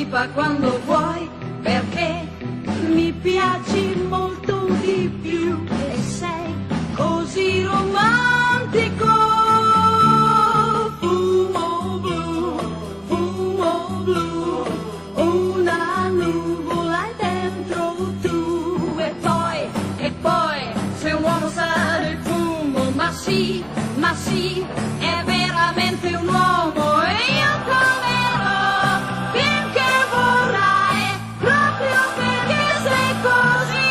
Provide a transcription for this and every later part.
tipa quando vuoi, perché mi piaci molto di più e sei così romantico. Fumo blu, una nuvola è dentro tu. E poi, se un uomo sa del fumo, ma sì, è veramente un uomo e io proverò finché vorrai, proprio perché sei così.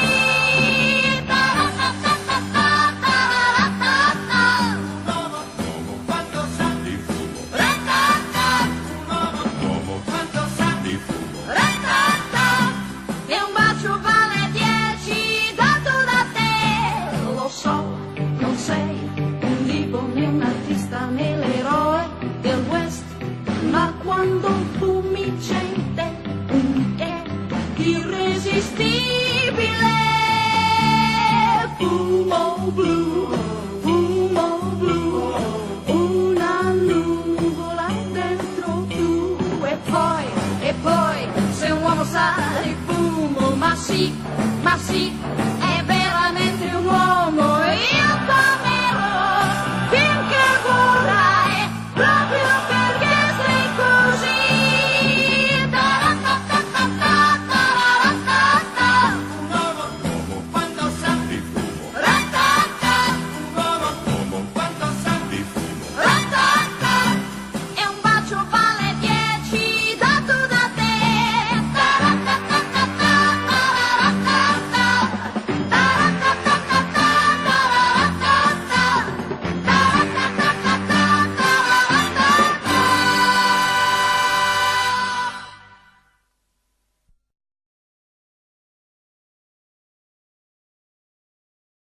Quanto sa di fumo, quanto sa di fumo. E un bacio vale 10 dato da te. Lo so, non sei un divo né un artista né l'eroe del West, ma quando fumi c'è in te un che irresistibile. Fumo blu, una nuvola dentro tu. E poi, se un uomo sa di fumo, ma sì,